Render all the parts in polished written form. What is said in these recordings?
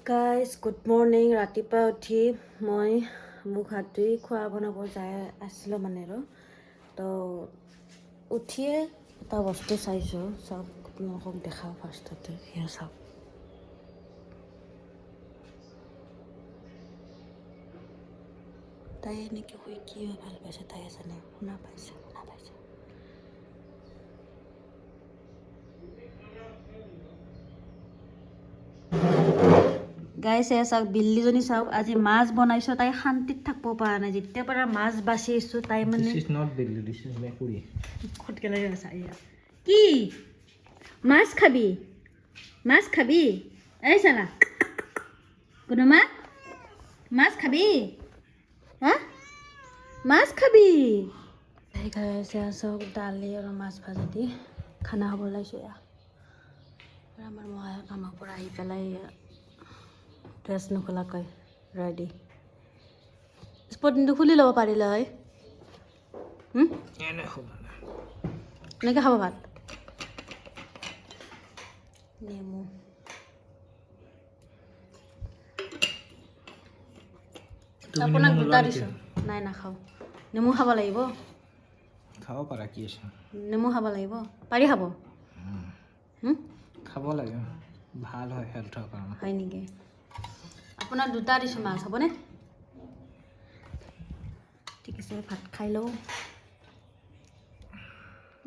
Guys, good morning. ৰাতিপুৱা উঠি মই মুখ হাত ধুই খোৱা বনাব যাই আছিলোঁ মানে তো উঠিয়ে এটা বস্তু চাইছোঁ চাওক আপোনালোকক দেখাওঁ ফাৰ্ষ্টতে সেয়া চাওক তাই এনেকৈ শুই কি ভাল পাইছে তাই জানে শুনা পাইছে গাইছ এয়া চাওক বিল্লীজনী চাওক আজি মাছ বনাইছোঁ তাই শান্তিত থাকিব পৰা নাই যেতিয়াৰ পৰা মাছ বাচিছোঁ তাই মানে This is not Billy, this is Mekuri. খটকেলাই আছে এয়া কি মাছ খাবি এই চালা কোনোমা মাছ খাবি হা মাছ খাবি এই গাইছ এয়া চাওক দালি আৰু মাছ ভাজি দি খানা খাব ওলাইছোঁ এয়া আৰু আমাৰ মহায়ে কামৰ পৰা আহি পেলাই ড্ৰেছ নোখোলাকৈ ৰেডি স্পৰ্টিংটো খুলি ল'ব পাৰিলে হয় এনেকৈ খাব ভাত নেমু আপোনাক দুটা দিছোঁ নাই নাখাওঁ নেমু খাব লাগিব খাব পাৰা কি আছে নেমু খাব লাগিব পাৰি খাব খাব লাগে ভাল হয় হেল্থৰ কাৰণে হয় নেকি আপোনাক দুটা দিছোঁ মাছ হ'বনে ঠিক আছে ভাত খাই লওঁ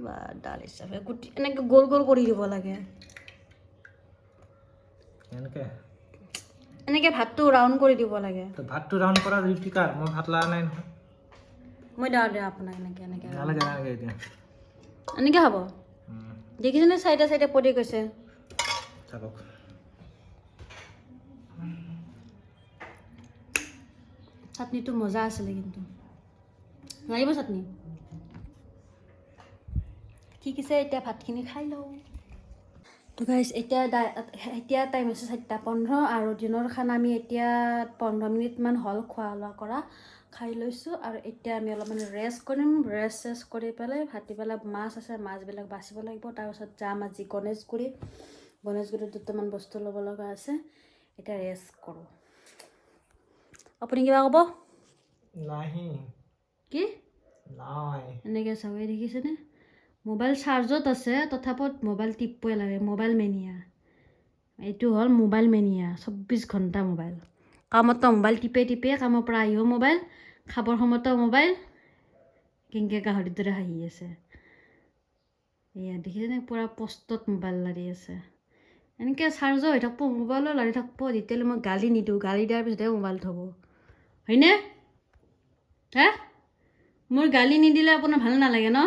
বা দাল হিচাপে গুটি এনেকৈ গোল গোল কৰি দিব লাগে এনেকৈ ভাতটো ৰাউণ্ড কৰি দিব লাগে ভাতটো ৰাউণ্ড কৰা ৰুটি কাৰ মই ভাত লগা নাই নহয় মই দাও দে আপোনাক এনেকৈ নালাগে নালাগে এতিয়া এনেকৈ হ'ব দেখিছেনে চাইডে চাইডে পৰি গৈছে থাকক চাটনিটো মজা আছিলে কিন্তু লাগিব চাটনি ঠিক আছে এতিয়া ভাতখিনি খাই লওঁ তো গাইছ এতিয়া টাইম হৈছে 7:15 আৰু দিনৰ খানা আমি এতিয়া 15 মিনিটমান হ'ল খোৱা লোৱা কৰা খাই লৈছোঁ আৰু এতিয়া আমি অলপমান ৰেষ্ট কৰিম ৰেষ্ট কৰি পেলাই ভাটিবেলা মাছ আছে মাছবিলাক বাচিব লাগিব তাৰপিছত যাম আজি গণেশগুৰিত দুটামান বস্তু ল'ব লগা আছে এতিয়া ৰেষ্ট কৰোঁ আপুনি কিবা ক'ব নাহি কি নাই এনেকৈ চাবই দেখিছেনে মোবাইল চাৰ্জত আছে তথাপিও মোবাইল টিপবই লাগে মোবাইল মেনিয়া এইটো হ'ল মোবাইল মেনিয়া 24 ঘণ্টা মোবাইল কামতো মোবাইল টিপে কামৰ পৰা আহিও মোবাইল খাবৰ সময়তো মোবাইল কেংকে গাহৰিৰ দৰে হাঁহি আছে এয়া দেখিছেনে পূৰা পষ্টত মোবাইল লাৰি আছে এনেকৈ চাৰ্জো হৈ থাকিব মোবাইলো লাৰি থাকিব যেতিয়ালৈ মই গালি নিদিওঁ গালি দিয়াৰ পিছতহে মোবাইল থ'ব হয়নে হা মোৰ গালি নিদিলে আপোনাৰ ভাল নালাগে ন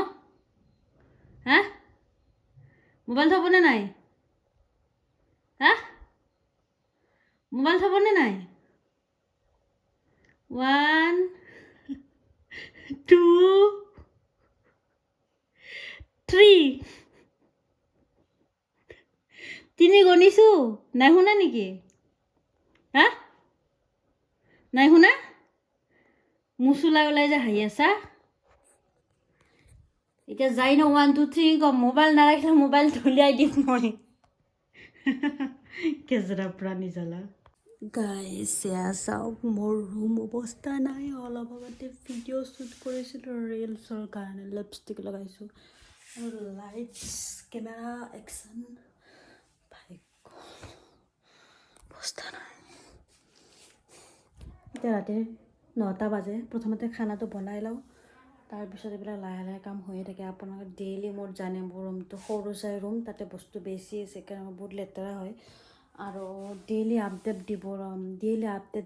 হা মোবাইল থ'বনে নাই হা মোবাইল থ'বনে নাই 1 2 3 তিনি গণিছোঁ নাই শুনা নেকি হা নাই শুনা মুচুলাই ওলাই যে হাঁহি আছা এতিয়া যাই ন 1 2 3 কম মোবাইল নাৰাখিলে মোবাইল ঢুলিয়াই দিম মই কেজৰা প্ৰাণী জ্বালা গাইছ এয়া চাওক মোৰ ৰুম অৱস্থা নাই অলপ আগতে ভিডিঅ' শ্বুট কৰিছিলোঁ ৰিলছৰ কাৰণে লিপষ্টিক লগাইছোঁ আৰু লাইটছ কেমেৰা একশ্যন অৱস্থা নাই এতিয়া ৰাতি 9টা বাজে প্ৰথমতে খানাটো বনাই লওঁ তাৰপিছত এইবিলাক লাহে লাহে কাম হৈয়ে থাকে আপোনালোকে ডেইলি মোৰ জানে মোৰ ৰুমটো সৰু চাই ৰুম তাতে বস্তু বেছি আছে কাৰণ বহুত লেতেৰা হয় আৰু ডেইলি আপডেট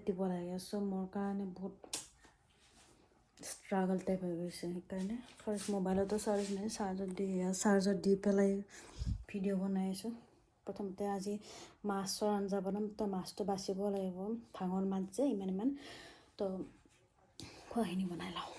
দিব লাগে চ' মোৰ কাৰণে বহুত ষ্ট্ৰাগল টাইপ হৈ গৈছে সেইকাৰণে ফাৰ্ষ্ট মোবাইলতো চাৰ্জ নাই চাৰ্জত দি পেলাই ভিডিঅ' বনাই আছোঁ প্ৰথমতে আজি মাছৰ আঞ্জা বনাম তো মাছটো বাচিব লাগিব ভাঙৰ মাছ যে ইমান তো খোৱাখিনি বনাই লওঁ